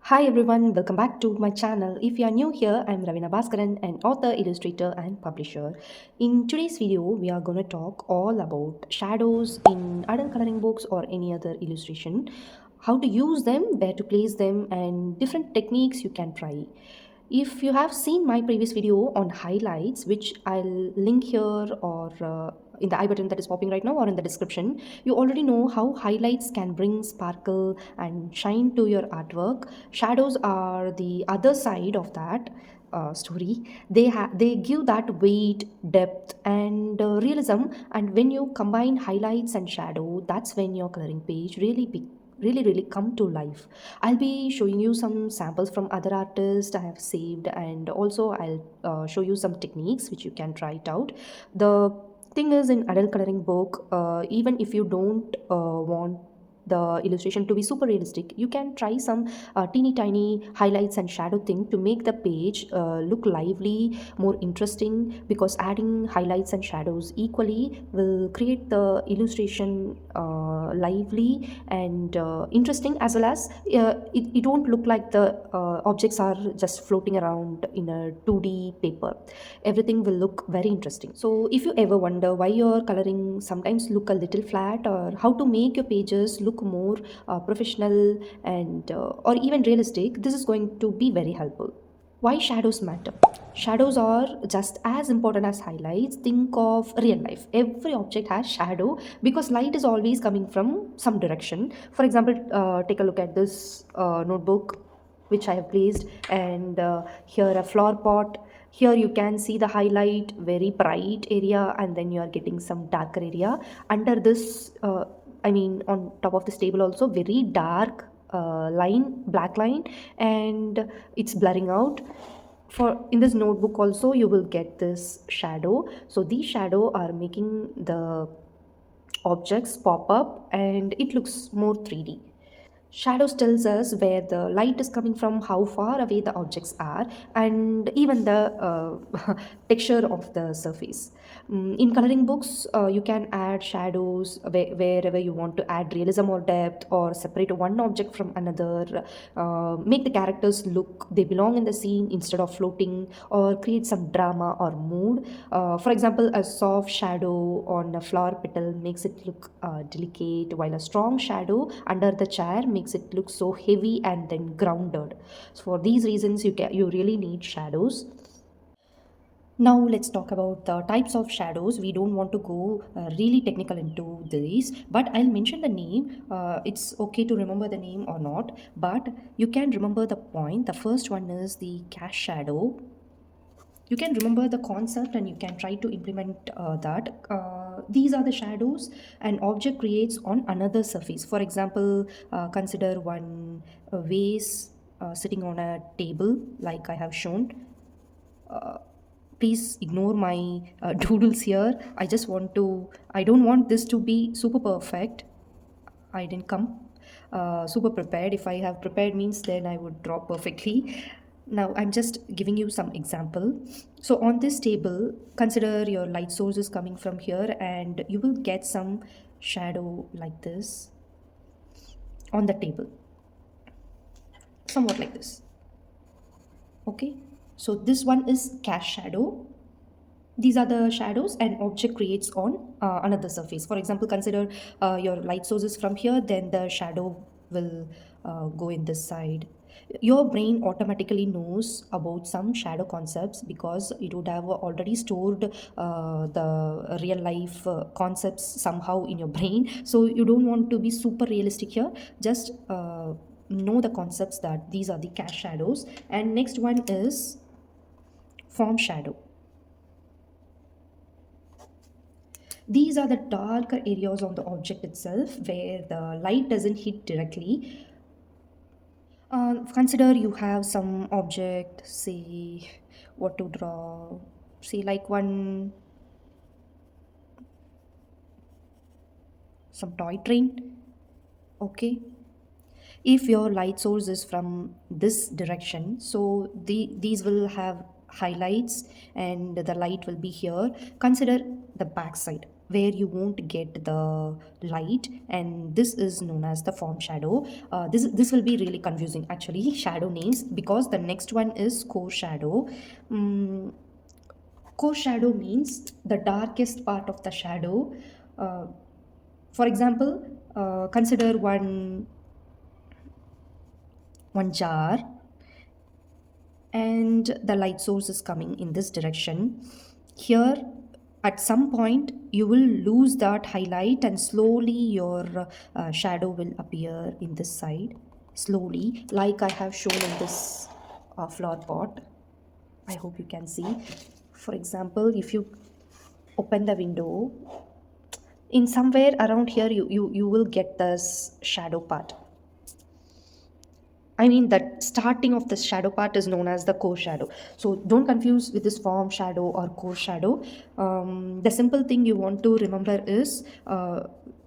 Hi everyone, welcome back to my channel. If you are new here, I'm Ravina Bhaskaran, an author, illustrator, and publisher. In today's video, we are going to talk all about shadows in adult coloring books or any other illustration, how to use them, where to place them, and different techniques you can try. If you have seen my previous video on highlights, which I'll link here or in the I button that is popping right now or in the description, you already know how highlights can bring sparkle and shine to your artwork. Shadows are the other side of that story. They give that weight, depth, and realism. And when you combine highlights and shadow, that's when your coloring page really come to life. I'll be showing you some samples from other artists I have saved, and also I'll show you some techniques which you can try it out. The thing is, in adult coloring book, even if you don't want the illustration to be super realistic, you can try some teeny tiny highlights and shadow thing to make the page look lively, more interesting, because adding highlights and shadows equally will create the illustration lively and interesting, as well as it won't look like the objects are just floating around in a 2D paper. Everything will look very interesting. So if you ever wonder why your coloring sometimes look a little flat, or how to make your pages look more professional and or even realistic, this is going to be very helpful. Why shadows matter? Shadows are just as important as highlights. Think of real life. Every object has shadow because light is always coming from some direction. For example, take a look at this notebook which I have placed, and here a flower pot. Here you can see the highlight, very bright area, and then you are getting some darker area. Under this, I mean, on top of this table also, very dark black line, and it's blurring out. For in this notebook also you will get this shadow. So these shadow are making the objects pop up and it looks more 3D. Shadows tells us where the light is coming from, how far away the objects are, and even the texture of the surface. In coloring books, you can add shadows wherever you want to add realism or depth, or separate one object from another, make the characters look they belong in the scene instead of floating, or create some drama or mood. For example, a soft shadow on a flower petal makes it look delicate, while a strong shadow under the chair makes it look so heavy and then grounded. So for these reasons, you really need shadows. Now let's talk about the types of shadows. We don't want to go really technical into these, but I'll mention the name. It's okay to remember the name or not, but you can remember the point. The first one is the cast shadow. You can remember the concept and you can try to implement that. These are the shadows an object creates on another surface. For example, consider one vase sitting on a table like I have shown. Please ignore my doodles here. I don't want this to be super perfect. I didn't come super prepared. If I have prepared means then I would draw perfectly. Now I'm just giving you some example. So on this table, consider your light source is coming from here, and you will get some shadow like this on the table, somewhat like this. Okay, so this one is cast shadow. These are the shadows an object creates on another surface. For example, consider your light sources from here, then the shadow will go in this side. Your brain automatically knows about some shadow concepts because it would have already stored the real life concepts somehow in your brain. So you don't want to be super realistic here. Just know the concepts that these are the cast shadows. And next one is form shadow. These are the darker areas on the object itself where the light doesn't hit directly. Consider you have some object, say what to draw, say like some toy train. Okay, if your light source is from this direction, so these will have highlights and the light will be here. Consider the back side. where you won't get the light, and this is known as the form shadow. This will be really confusing actually, shadow names, because the next one is core shadow. Mm, core shadow means the darkest part of the shadow. uh, for example, consider one jar, and the light source is coming in this direction. Here, at some point, you will lose that highlight, and slowly your shadow will appear in this side. Slowly, like I have shown in this flower pot. I hope you can see. For example, if you open the window, in somewhere around here, you will get this shadow part. I mean, that starting of the shadow part is known as the core shadow. So don't confuse with this form shadow or core shadow. The simple thing you want to remember is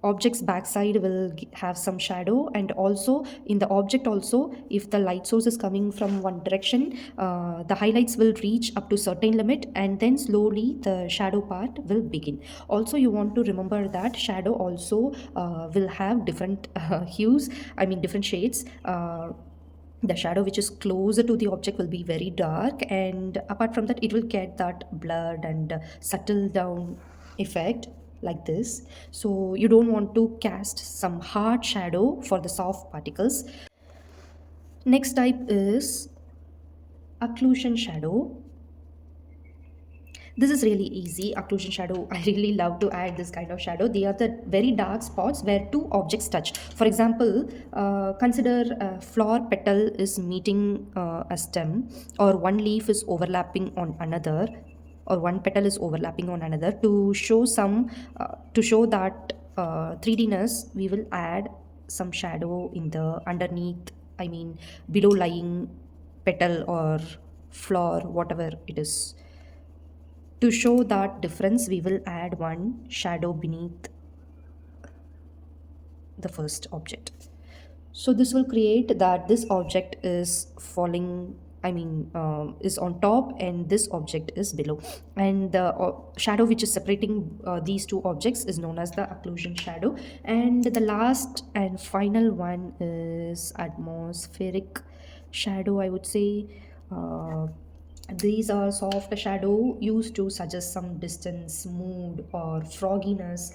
object's backside will have some shadow, and also in the object also, if the light source is coming from one direction, the highlights will reach up to certain limit, and then slowly the shadow part will begin. Also, you want to remember that shadow also will have different hues, I mean different shades. The shadow which is closer to the object will be very dark, and apart from that it will get that blurred and settle down effect like this. So you don't want to cast some hard shadow for the soft particles. Next type is occlusion shadow. This is really easy. Occlusion shadow, I really love to add this kind of shadow. They are the very dark spots where two objects touch. For example, consider a flower petal is meeting a stem, or one leaf is overlapping on another, or one petal is overlapping on another. To show that 3Dness, we will add some shadow in the underneath, I mean below lying petal or flower, whatever it is. To show that difference, we will add one shadow beneath the first object. So this will create that this object is falling, I mean, is on top, and this object is below. And the shadow which is separating these two objects is known as the occlusion shadow. And the last and final one is atmospheric shadow, I would say. These are soft shadow used to suggest some distance, mood, or frogginess.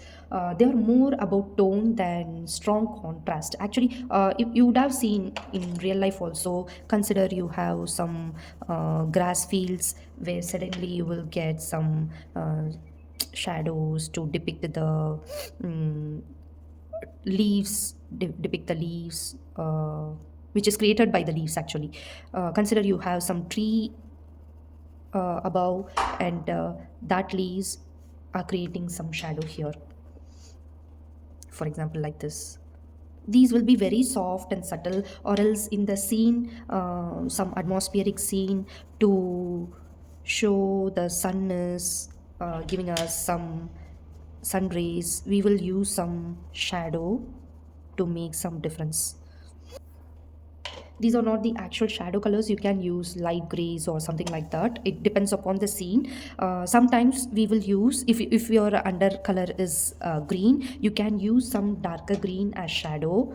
They are more about tone than strong contrast. Actually, if you would have seen in real life also, consider you have some grass fields where suddenly you will get some shadows to depict the leaves, depict the leaves. Which is created by the leaves actually. Consider you have some tree above, and that leaves are creating some shadow here, for example like this. These will be very soft and subtle, or else in the scene, some atmospheric scene, to show the sun is giving us some sun rays, we will use some shadow to make some difference. These are not the actual shadow colors. You can use light grays or something like that. It depends upon the scene. Sometimes we will use, if your under color is green, you can use some darker green as shadow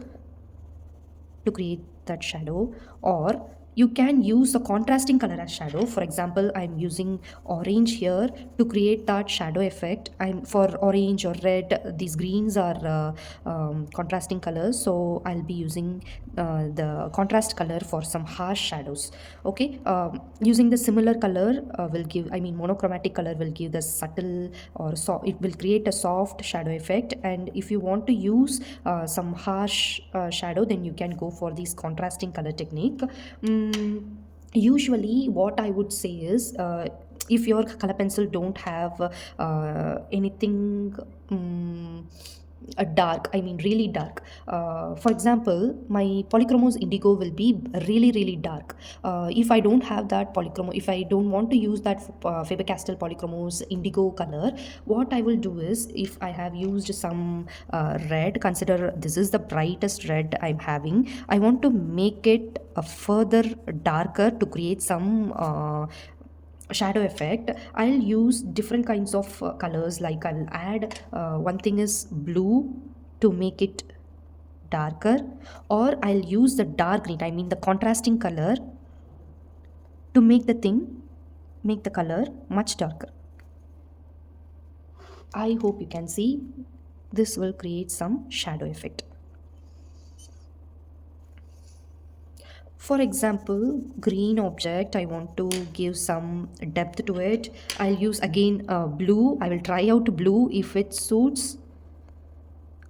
to create that shadow, or you can use a contrasting color as shadow. For example, I'm using orange here to create that shadow effect. And for orange or red, these greens are contrasting colors, so I'll be using the contrast color for some harsh shadows. Okay, using the similar color will give, I mean monochromatic color will give the subtle, or so it will create a soft shadow effect. And if you want to use some harsh shadow, then you can go for this contrasting color technique. Usually what I would say is, if your color pencil don't have anything dark, I mean really dark, for example my polychromos indigo will be really dark. If I don't have that polychromo, if I don't want to use that Faber-Castell polychromos indigo color, what I will do is, if I have used some red, consider this is the brightest red I'm having, I want to make it further darker to create some shadow effect, I'll use different kinds of colors. Like I'll add one thing is blue to make it darker, or I'll use the dark green, I mean the contrasting color, to make the color much darker. I hope you can see this will create some shadow effect. For example, green object, I want to give some depth to it. I'll use again blue. I will try out blue. If it suits,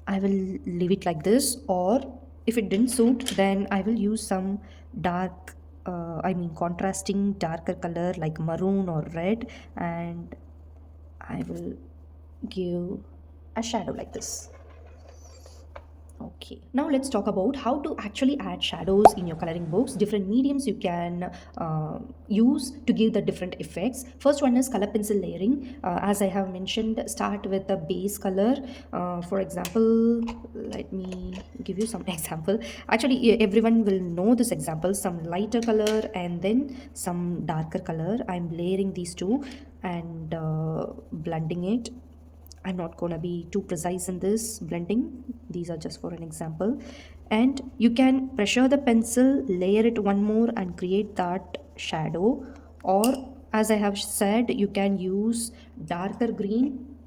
I will leave it like this. Or if it didn't suit, then I will use some dark, I mean contrasting darker color like maroon or red, and I will give a shadow like this. Okay, now let's talk about how to actually add shadows in your coloring books. Different mediums you can use to give the different effects. First one is color pencil layering. As I have mentioned, start with the base color. For example, let me give you some example. Actually, everyone will know this example. Some lighter color and then some darker color. I'm layering these two and blending it. I'm not going to be too precise in this blending. These are just for an example. And you can pressure the pencil, layer it one more and create that shadow. Or as I have said, you can use darker green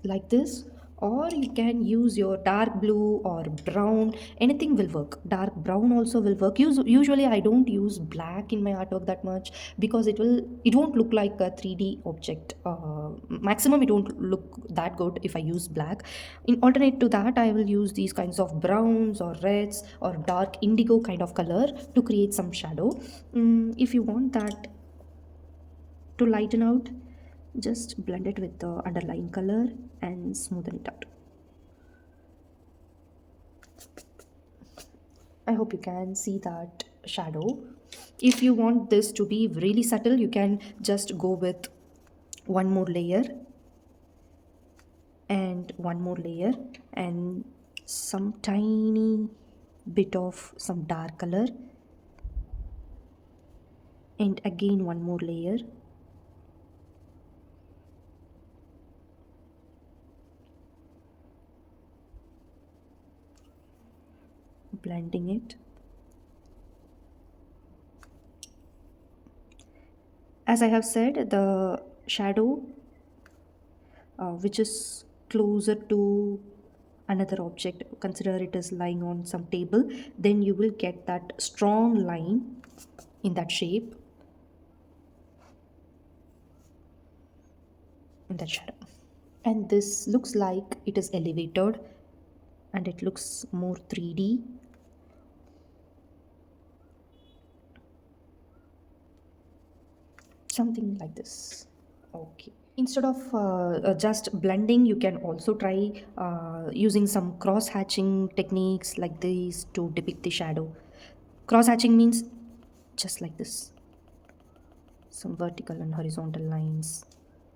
like this, or you can use your dark blue or brown. Anything will work. Dark brown also will work. Usually I don't use black in my artwork that much, because it won't look like a 3D object. Maximum it won't look that good if I use black. In alternate to that, I will use these kinds of browns or reds or dark indigo kind of color to create some shadow. If you want that to lighten out, just blend it with the underlying color and smoothen it out. I hope you can see that shadow. If you want this to be really subtle, you can just go with one more layer and one more layer and some tiny bit of some dark color, and again one more layer. Blending it. As I have said, the shadow which is closer to another object, consider it as lying on some table, then you will get that strong line in that shape, in that shadow. And this looks like it is elevated and it looks more 3D. Something like this. Okay, instead of just blending, you can also try using some cross hatching techniques like these to depict the shadow. Cross hatching means just like this, some vertical and horizontal lines,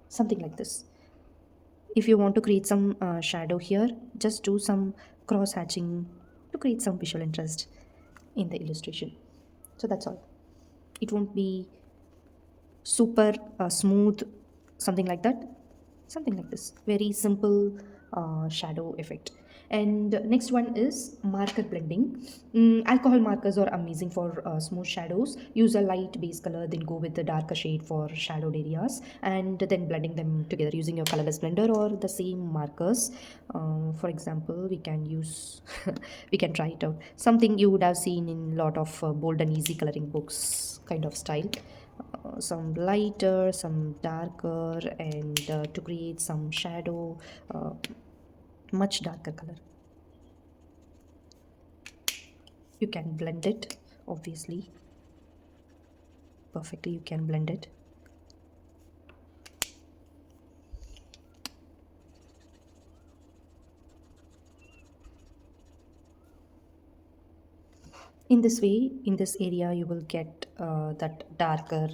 something like this. If you want to create some shadow here, just do some cross hatching to create some visual interest in the illustration. So that's all. It won't be super smooth, something like that, something like this, very simple shadow effect. And next one is marker blending. Alcohol markers are amazing for smooth shadows. Use a light base color, then go with the darker shade for shadowed areas, and then blending them together using your colorless blender or the same markers. For example, we can use we can try it out, something you would have seen in a lot of bold and easy coloring books kind of style. Some lighter, some darker, and to create some shadow, much darker color. You can blend it, obviously, perfectly. You can blend it. In this way, in this area, you will get that darker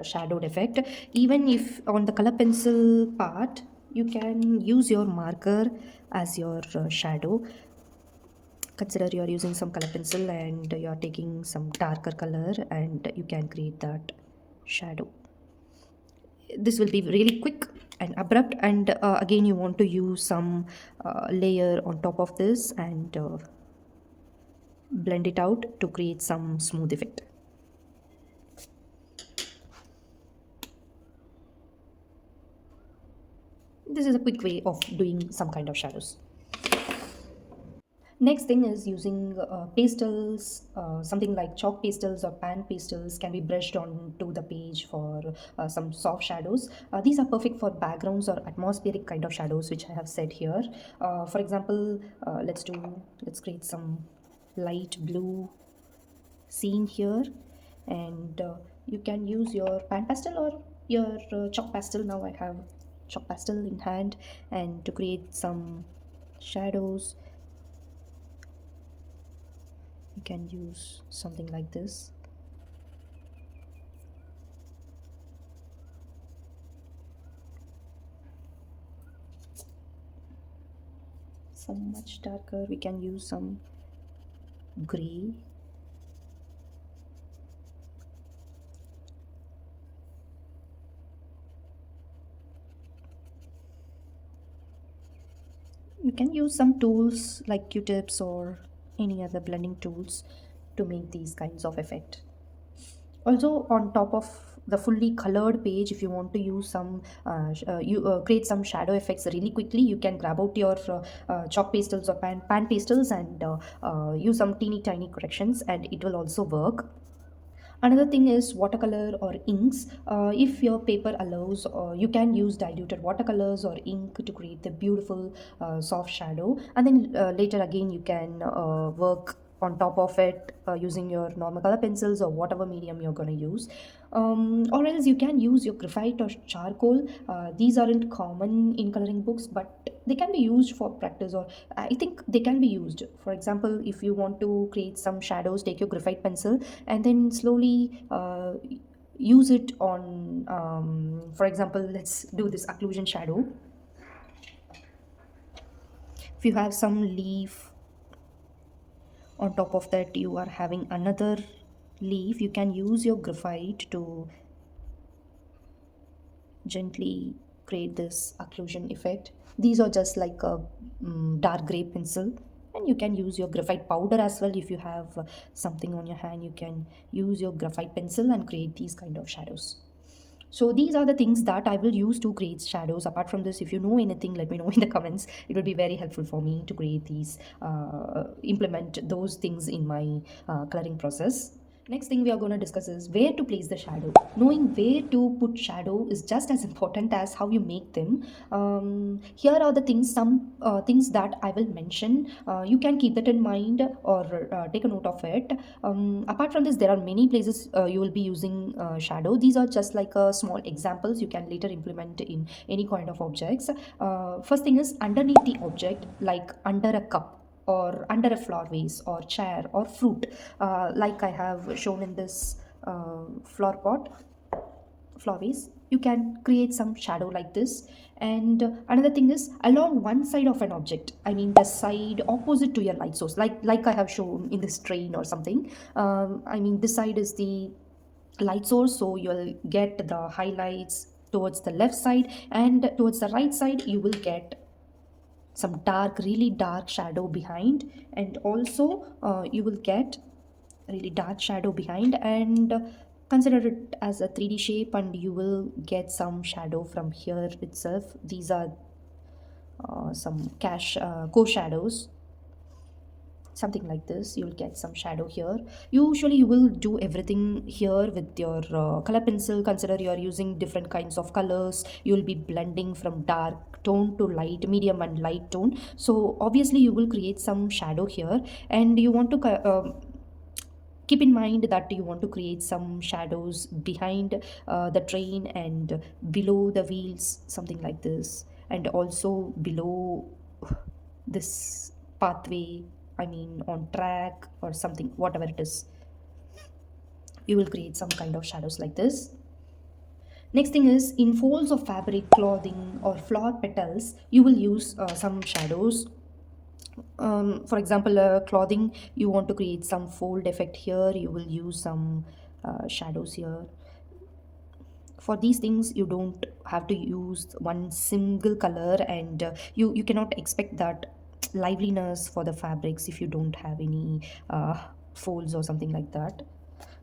shadowed effect. Even if on the color pencil part, you can use your marker as your shadow. Consider you are using some color pencil and you are taking some darker color and you can create that shadow. This will be really quick and abrupt, and again you want to use some layer on top of this and blend it out to create some smooth effect. This is a quick way of doing some kind of shadows. Next thing is using pastels, something like chalk pastels or pan pastels can be brushed onto the page for some soft shadows. These are perfect for backgrounds or atmospheric kind of shadows, which I have said here. For example, let's create some light blue scene here, and you can use your pan pastel or your chalk pastel. Now I have chalk pastel in hand, and to create some shadows you can use something like this. Some much darker, we can use some gray. You can use some tools like q-tips or any other blending tools to make these kinds of effect. Also, on top of the fully colored page, if you want to use some you create some shadow effects really quickly, you can grab out your chalk pastels or pan pastels and use some teeny tiny corrections, and it will also work. Another thing is watercolor or inks. If your paper allows, you can use diluted watercolors or ink to create the beautiful soft shadow, and then later again you can work on top of it using your normal color pencils or whatever medium you're going to use. Or else you can use your graphite or charcoal. These aren't common in coloring books, but they can be used for practice, or I think they can be used. For example, if you want to create some shadows, take your graphite pencil and then slowly use it on, for example, let's do this occlusion shadow. If you have some leaf, on top of that you are having another leaf, you can use your graphite to gently create this occlusion effect. These are just like a dark gray pencil, and you can use your graphite powder as well. If you have something on your hand, you can use your graphite pencil and create these kind of shadows. So these are the things that I will use to create shadows. Apart from this, if you know anything, let me know in the comments. It will be very helpful for me to create these, implement those things in my coloring process. Next thing we are going to discuss is where to place the shadow. Knowing where to put shadow is just as important as how you make them. Here are the things, some things that I will mention. You can keep that in mind or take a note of it. Apart from this, there are many places you will be using shadow. These are just like small examples you can later implement in any kind of objects. First thing is underneath the object, like under a cup or under a flower vase or chair or fruit, like I have shown in this flower pot, flower vase. You can create some shadow like this. And another thing is along one side of an object, I mean the side opposite to your light source, like I have shown in this train or something. I mean this side is the light source, so you'll get the highlights towards the left side, and towards the right side you will get some dark, really dark shadow behind, and also you will get really dark shadow behind, and consider it as a 3D shape, and you will get some shadow from here itself. These are some co-shadows, something like this. You'll get some shadow here. Usually you will do everything here with your color pencil. Consider you are using different kinds of colors. You'll be blending from dark tone to light, medium and light tone, so obviously you will create some shadow here. And you want to keep in mind that you want to create some shadows behind the train and below the wheels, something like this, and also below this pathway, I mean on track or something, whatever it is, you will create some kind of shadows like this. Next thing is in folds of fabric, clothing or flower petals, you will use some shadows. For example, clothing, you want to create some fold effect here, you will use some shadows here. For these things you don't have to use one single color, and you cannot expect that liveliness for the fabrics if you don't have any folds or something like that.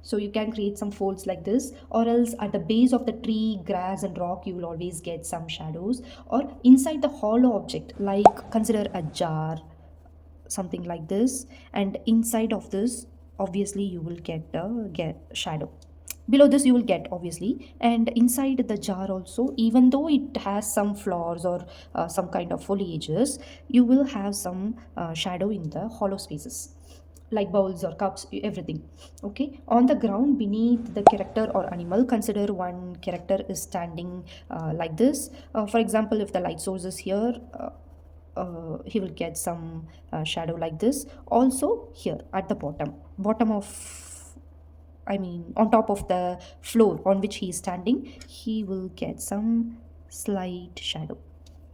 So you can create some folds like this, or else at the base of the tree, grass and rock, you will always get some shadows, or inside the hollow object, like consider a jar, something like this, and inside of this obviously you will get shadow. Below this you will get obviously, and inside the jar also, even though it has some flowers or some kind of foliages, you will have some shadow in the hollow spaces, like bowls or cups, everything. Okay, on the ground beneath the character or animal, consider one character is standing like this. For example, if the light source is here, he will get some shadow like this. Also here at the bottom of, I mean on top of the floor on which he is standing, he will get some slight shadow.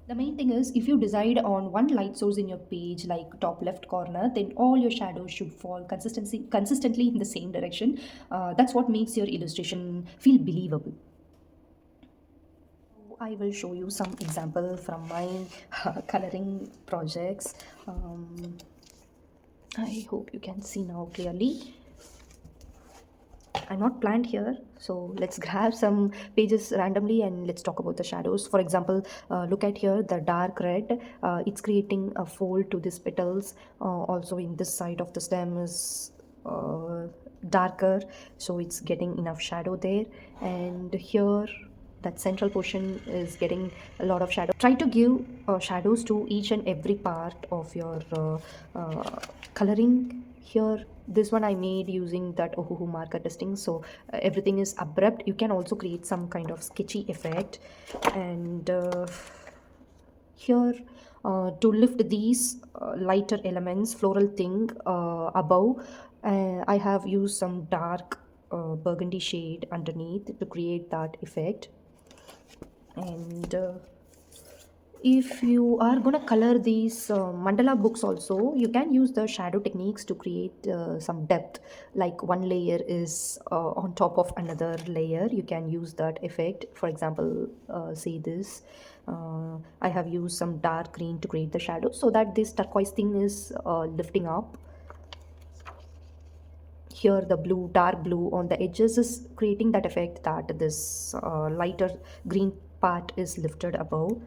The main thing is, if you decide on one light source in your page, like top left corner, then all your shadows should fall consistently in the same direction. That's what makes your illustration feel believable. I will show you some example from my coloring projects. I hope you can see now clearly. I'm not planned here, so let's grab some pages randomly and let's talk about the shadows. For example, look at here the dark red, it's creating a fold to these petals. Also in this side of the stem is darker, so it's getting enough shadow there. And here that central portion is getting a lot of shadow. Try to give shadows to each and every part of your coloring. Here this one I made using that Ohuhu marker testing, so everything is abrupt. You can also create some kind of sketchy effect. And here to lift these lighter elements, floral thing above, I have used some dark burgundy shade underneath to create that effect. And if you are gonna color these mandala books also, you can use the shadow techniques to create some depth, like one layer is on top of another layer. You can use that effect. For example, say this, I have used some dark green to create the shadow, so that this turquoise thing is lifting up. Here the blue, dark blue on the edges is creating that effect that this lighter green part is lifted above.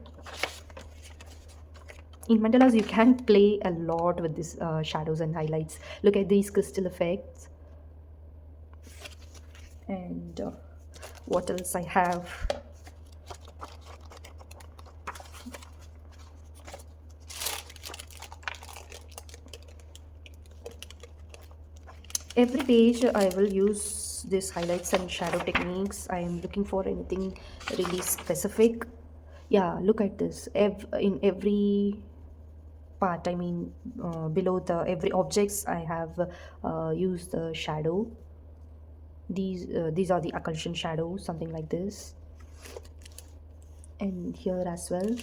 In mandalas you can play a lot with these shadows and highlights. Look at these crystal effects. And what else I have? Every page I will use this highlights and shadow techniques. I am looking for anything really specific. Yeah, look at this. In every part, I mean below the every objects, I have used the shadow. These are the occlusion shadows, something like this. And here as well.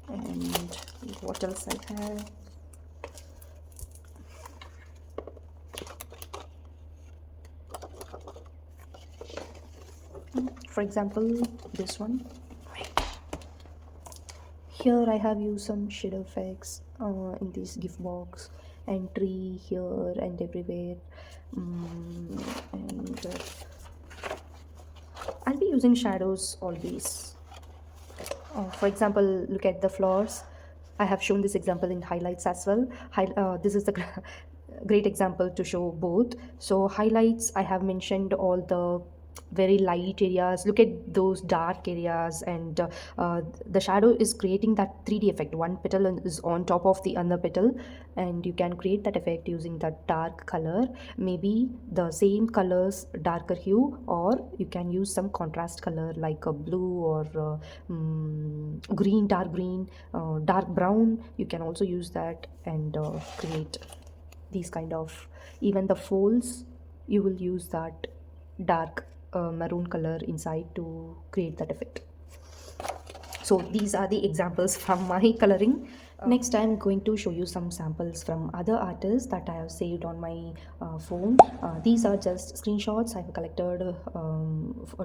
And what else I have? For example, this one. Here I have used some shadow effects in this gift box and tree here and everywhere. And I'll be using shadows always. For example, look at the flowers. I have shown this example in highlights as well. This is the great example to show both. So highlights, I have mentioned all the very light areas. Look at those dark areas, and the shadow is creating that 3D effect. One petal is on top of the other petal, and you can create that effect using that dark color. Maybe the same colors, darker hue, or you can use some contrast color like a blue or green, dark brown. You can also use that and create these kind of, even the folds, you will use that dark maroon color inside to create that effect. So these are the examples from my coloring. Next, I'm going to show you some samples from other artists that I have saved on my phone. These are just screenshots I've collected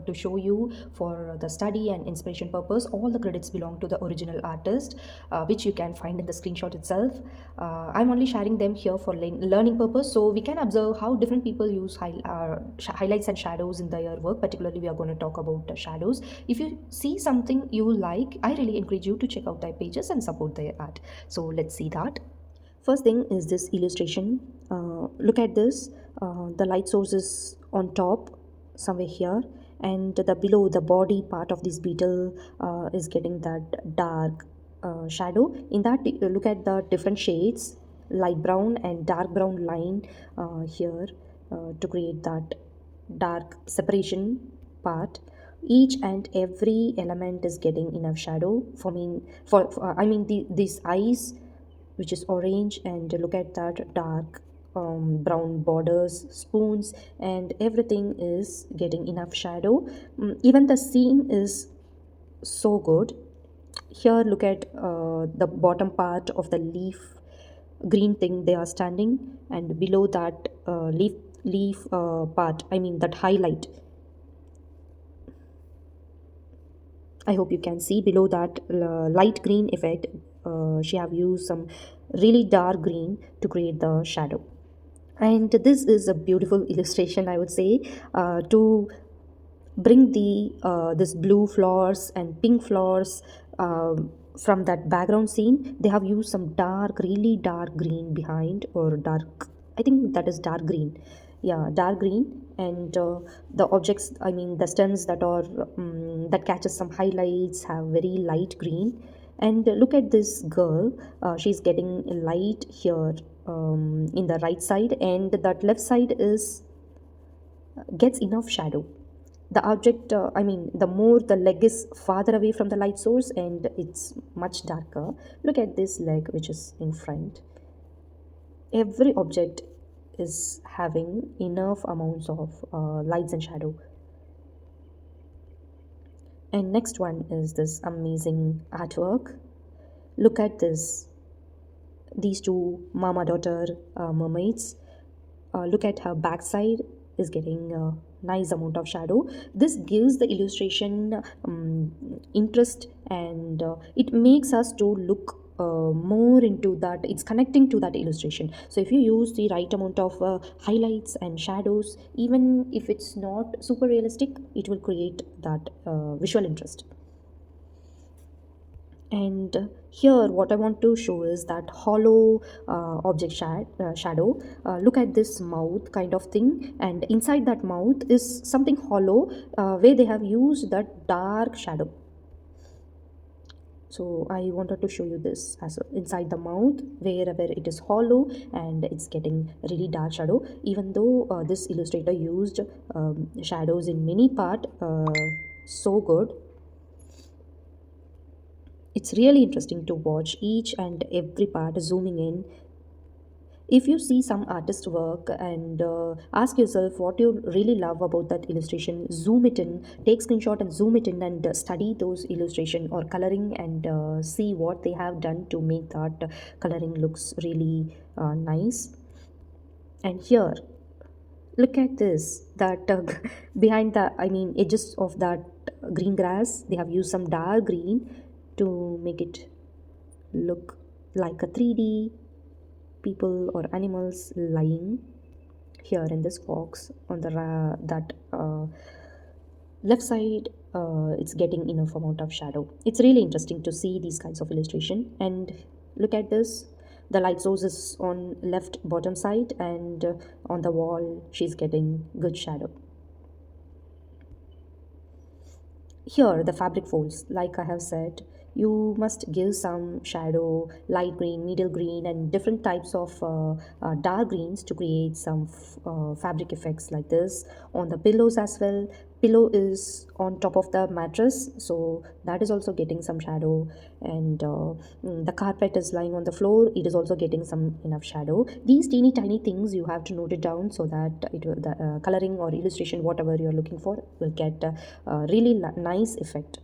to show you for the study and inspiration purpose. All the credits belong to the original artist, which you can find in the screenshot itself. I'm only sharing them here for learning purpose, so we can observe how different people use highlights and shadows in their work. Particularly, we are going to talk about shadows. If you see something you like, I really encourage you to check out their pages and support their art. So let's see that. First thing is this illustration. Look at this. The light source is on top somewhere here, and the below the body part of this beetle is getting that dark shadow. In that, look at the different shades, light brown and dark brown line here to create that dark separation part. Each and every element is getting enough shadow for me. For I mean these eyes, which is orange, and look at that dark brown borders, spoons, and everything is getting enough shadow. Even the scene is so good. Here, look at the bottom part of the leaf, green thing they are standing, and below that leaf part, I mean that highlight. I hope you can see below that light green effect. She have used some really dark green to create the shadow. And this is a beautiful illustration, I would say, to bring the this blue flowers and pink flowers from that background scene. They have used some dark, really dark green behind, or dark, I think that is dark green. Yeah, dark green. And the objects, I mean the stems that are that catches some highlights, have very light green. And look at this girl. She's getting light here in the right side, and that left side is gets enough shadow. The object, I mean the more the leg is farther away from the light source and it's much darker. Look at this leg which is in front. Every object is having enough amounts of lights and shadow. And next one is this amazing artwork. Look at this. These two mama daughter mermaids. Look at her backside is getting a nice amount of shadow. This gives the illustration interest, and it makes us to look more into that. It's connecting to that illustration. So if you use the right amount of highlights and shadows, even if it's not super realistic, it will create that visual interest. And here what I want to show is that hollow object shadow. Look at this mouth kind of thing, and inside that mouth is something hollow where they have used that dark shadow. So I wanted to show you this as inside the mouth, wherever it is hollow and it's getting really dark shadow. Even though this illustrator used shadows in many part, so good. It's really interesting to watch each and every part zooming in. If you see some artist work and ask yourself what you really love about that illustration, zoom it in, take screenshot and zoom it in, and study those illustration or coloring, and see what they have done to make that coloring looks really nice. And here, look at this, that behind the, I mean edges of that green grass, they have used some dark green to make it look like a 3D people or animals lying here in this box. On the that left side, it's getting enough amount of shadow. It's really interesting to see these kinds of illustration. And look at this, the light source is on left bottom side, and on the wall she's getting good shadow. Here the fabric folds, like I have said, you must give some shadow, light green, middle green, and different types of dark greens to create some fabric effects like this. On the pillows as well, pillow is on top of the mattress, so that is also getting some shadow. And the carpet is lying on the floor, it is also getting some enough shadow. These teeny tiny things you have to note it down, so that it will, the coloring or illustration whatever you're looking for will get really nice effect.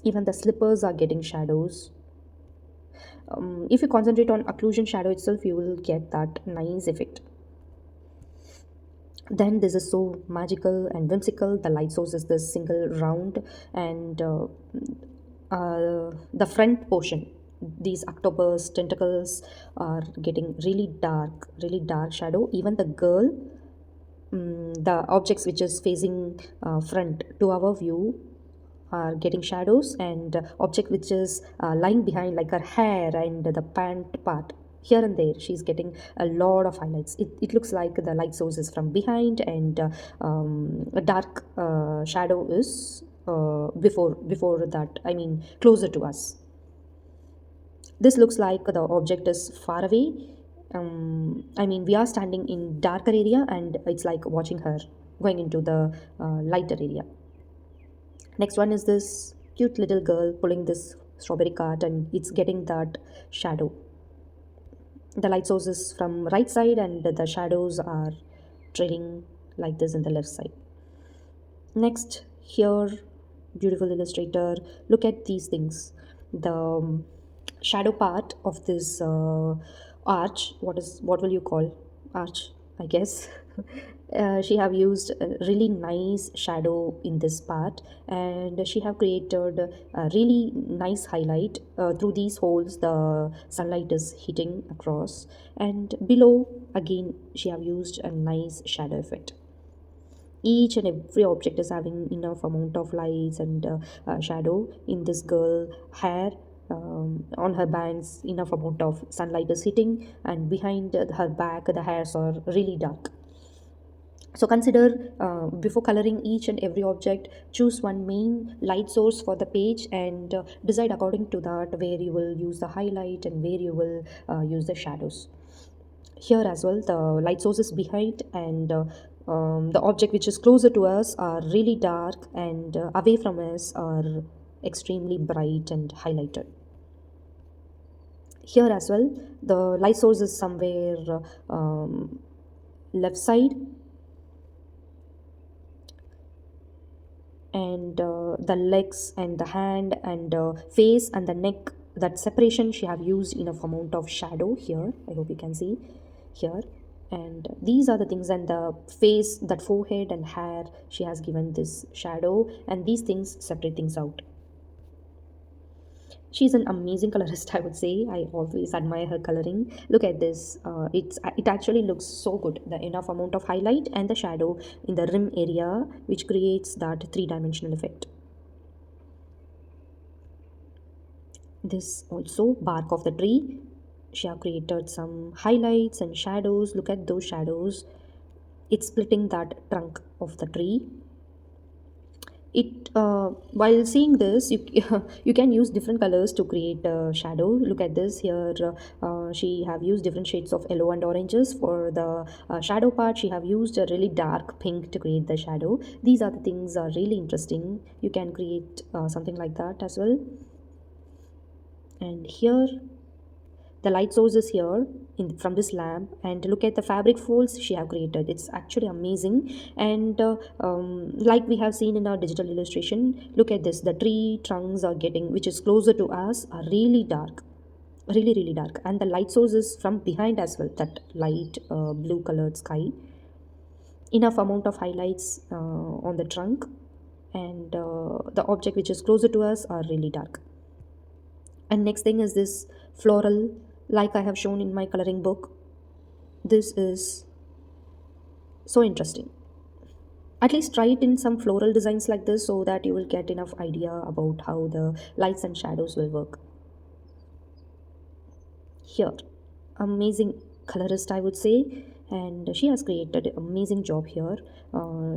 Even the slippers are getting shadows. If you concentrate on occlusion shadow itself, you will get that nice effect. Then this is so magical and whimsical. The light source is this single round, and the front portion, these octopus tentacles are getting really dark shadow. Even the girl, the objects which is facing front to our view are getting shadows, and object which is lying behind, like her hair and the pant part, here and there she's getting a lot of highlights. It looks like the light source is from behind, and a dark shadow is before that, I mean closer to us. This looks like the object is far away. I mean, we are standing in darker area, and it's like watching her going into the lighter area. Next one is this cute little girl pulling this strawberry cart, and it's getting that shadow. The light source is from right side, and the shadows are trailing like this in the left side. Next, here, beautiful illustrator, look at these things. The shadow part of this arch, what will you call arch, I guess. She have used a really nice shadow in this part, and she have created a really nice highlight through these holes. The sunlight is hitting across, and below again she have used a nice shadow effect. Each and every object is having enough amount of lights and shadow. In this girl hair, on her bangs, enough amount of sunlight is hitting, and behind her back the hairs are really dark. So consider, before coloring each and every object, choose one main light source for the page, and decide according to that where you will use the highlight and where you will use the shadows. Here as well, the light source is behind, and the object which is closer to us are really dark, and away from us are extremely bright and highlighted. Here as well, the light source is somewhere left side, and the legs and the hand and face and the neck, that separation she have used enough amount of shadow here. I hope you can see here. And these are the things, and the face, that forehead and hair, she has given this shadow, and these things separate things out. She's an amazing colorist, I would say. I always admire her coloring. Look at this. It actually looks so good, the enough amount of highlight and the shadow in the rim area, which creates that three-dimensional effect. This also bark of the tree, she have created some highlights and shadows. Look at those shadows. It's splitting that trunk of the tree. It while seeing this, you you can use different colors to create a shadow. Look at this here. She have used different shades of yellow and oranges. For the shadow part, she have used a really dark pink to create the shadow. These are the things are really interesting. You can create something like that as well. And here the light source is here from this lamp, and look at the fabric folds she have created. It's actually amazing. And like we have seen in our digital illustration, look at this. The tree trunks are getting, which is closer to us, are really dark, really dark, and the light source is from behind as well, that light blue colored sky. Enough amount of highlights on the trunk, and the object which is closer to us are really dark. And next thing is this floral, like I have shown in my coloring book. This is so interesting. At least try it in some floral designs like this, so that you will get enough idea about how the lights and shadows will work. Here, amazing colorist, I would say, and she has created an amazing job here.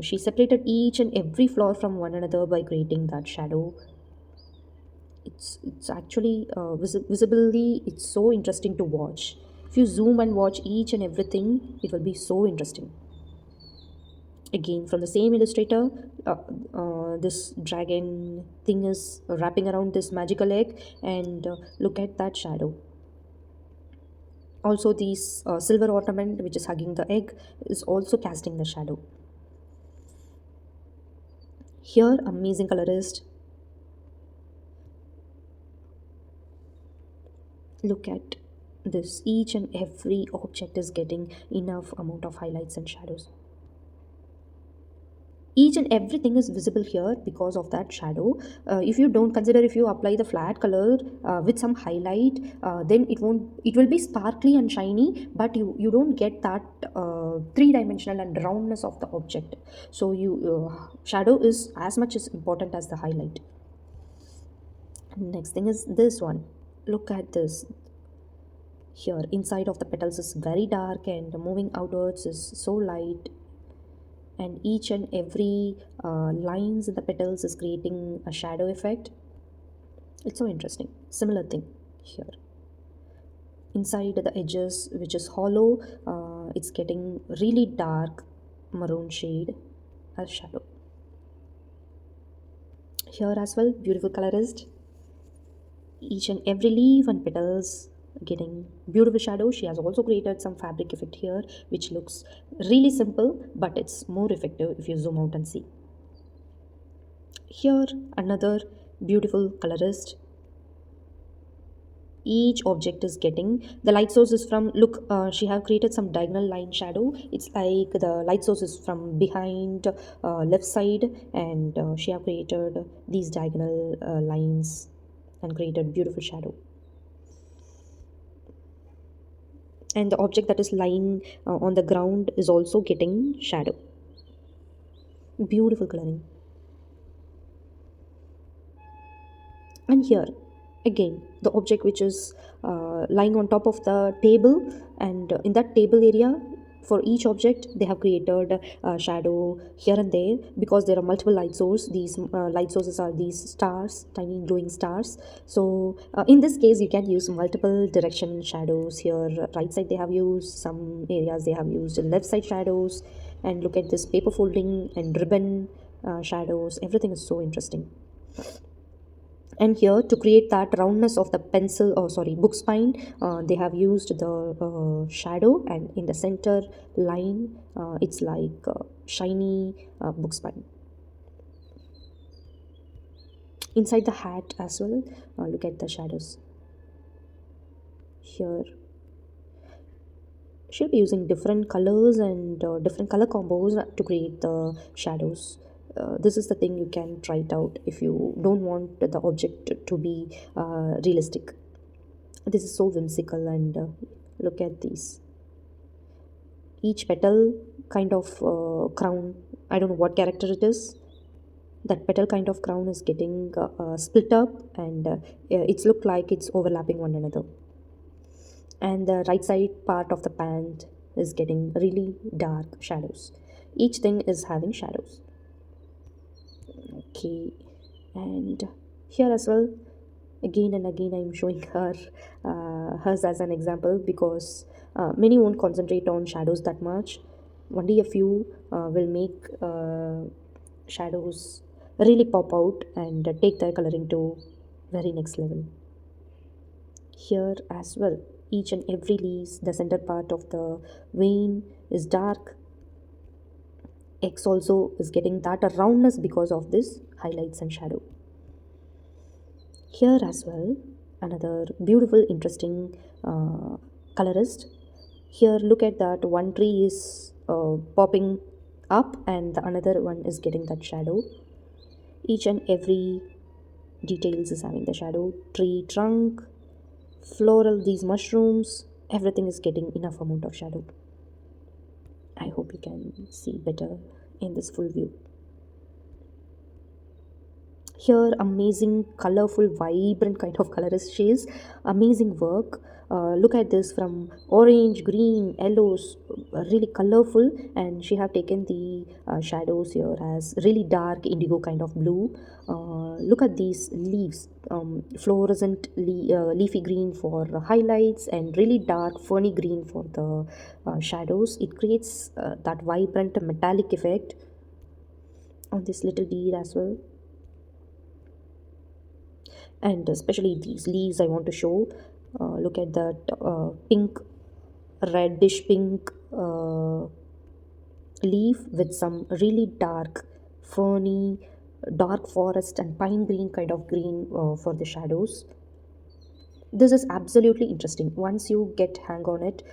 She separated each and every flower from one another by creating that shadow. It's actually visibly, it's so interesting to watch. If you zoom and watch each and everything, it will be so interesting. Again, from the same illustrator, this dragon thing is wrapping around this magical egg, and look at that shadow. Also, this silver ornament which is hugging the egg is also casting the shadow. Here, amazing colorist. Look at this, each and every object is getting enough amount of highlights and shadows. Each and everything is visible here because of that shadow. If you don't consider, if you apply the flat color with some highlight, then it will be sparkly and shiny, but you don't get that three-dimensional and roundness of the object. So you shadow is as much as important as the highlight. Next thing is this one. Look at this. Here inside of the petals is very dark and moving outwards is so light, and each and every lines in the petals is creating a shadow effect. It's so interesting. Similar thing here inside the edges, which is hollow, it's getting really dark maroon shade as shadow. Here as well, beautiful colorist. Each and every leaf and petals getting beautiful shadow. She has also created some fabric effect here, which looks really simple, but it's more effective if you zoom out and see. Here another beautiful colorist. Each object is getting the light source is from, look, she have created some diagonal line shadow. It's like the light source is from behind left side, and she have created these diagonal lines and created beautiful shadow. And the object that is lying on the ground is also getting shadow. Beautiful coloring. And here again the object which is lying on top of the table, and in that table area, for each object they have created shadow here and there, because there are multiple light sources. These light sources are these stars, tiny glowing stars. So in this case you can use multiple direction shadows. Here right side they have used, some areas they have used left side shadows, and look at this paper folding and ribbon shadows. Everything is so interesting. And here to create that roundness of the pencil, or sorry, book spine, they have used the shadow, and in the center line it's like shiny book spine. Inside the hat as well, look at the shadows. Here she'll be using different colors and different color combos to create the shadows. This is the thing, you can try it out if you don't want the object to be realistic. This is so whimsical, and look at these. Each petal kind of crown. I don't know what character it is. That petal kind of crown is getting split up, and it's look like it's overlapping one another. And the right side part of the pant is getting really dark shadows. Each thing is having shadows. Okay, and here as well, again and again I'm showing hers as an example, because many won't concentrate on shadows that much. Only a few will make shadows really pop out and take their coloring to very next level. Here as well, each and every leaf, the center part of the vein is dark. X also is getting that a roundness because of this highlights and shadow. Here as well, another beautiful interesting colorist. Here look at that, one tree is popping up, and the another one is getting that shadow. Each and every details is having the shadow. Tree trunk, floral, these mushrooms, everything is getting enough amount of shadow. I hope you can see better in this full view. Here amazing colorful vibrant kind of colorist shades, amazing work. Look at this, from orange, green, yellows, really colorful, and she have taken the shadows here as really dark indigo kind of blue. Look at these leaves, fluorescent leafy green for highlights, and really dark ferny green for the shadows. It creates that vibrant metallic effect on this little deer as well. And especially these leaves I want to show. Look at that pink, reddish pink leaf with some really dark ferny, dark forest and pine green kind of green for the shadows. This is absolutely interesting. Once you get hang on it,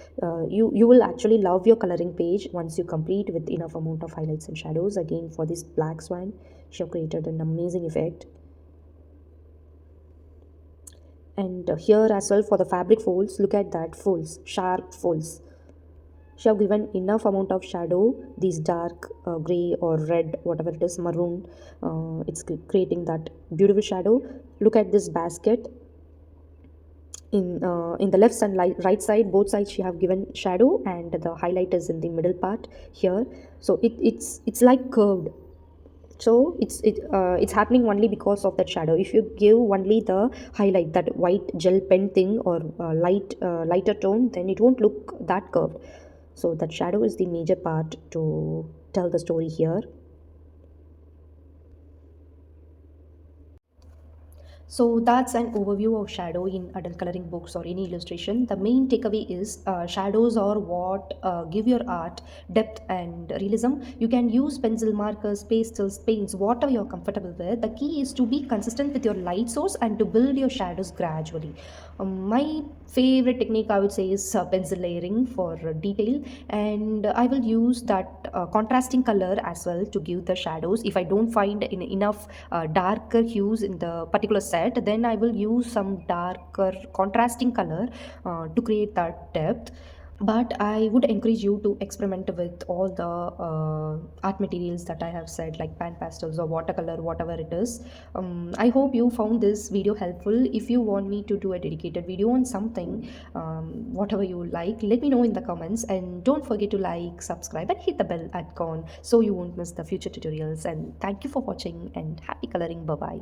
you will actually love your coloring page once you complete with enough amount of highlights and shadows. Again, for this black swan, she have created an amazing effect. And here as well for the fabric folds, look at that folds, sharp folds. She have given enough amount of shadow, these dark gray or red, whatever it is, maroon. It's creating that beautiful shadow. Look at this basket. In the left and right side, both sides she have given shadow, and the highlight is in the middle part here. So it's like curved. So it's happening only because of that shadow. If you give only the highlight, that white gel pen thing, or lighter tone, then it won't look that curved. So that shadow is the major part to tell the story here. So that's an overview of shadow in adult coloring books or any illustration. The main takeaway is shadows are what give your art depth and realism. You can use pencil, markers, pastels, paints, whatever you're comfortable with. The key is to be consistent with your light source and to build your shadows gradually. My favorite technique, I would say, is pencil layering for detail, and I will use that contrasting color as well to give the shadows. If I don't find enough darker hues in the particular set, then I will use some darker contrasting color to create that depth. But I would encourage you to experiment with all the art materials that I have said, like pan pastels or watercolor, whatever it is. I hope you found this video helpful. If you want me to do a dedicated video on something, whatever you like, let me know in the comments, and don't forget to like, subscribe, and hit the bell icon so you won't miss the future tutorials. And thank you for watching, and happy coloring. Bye bye.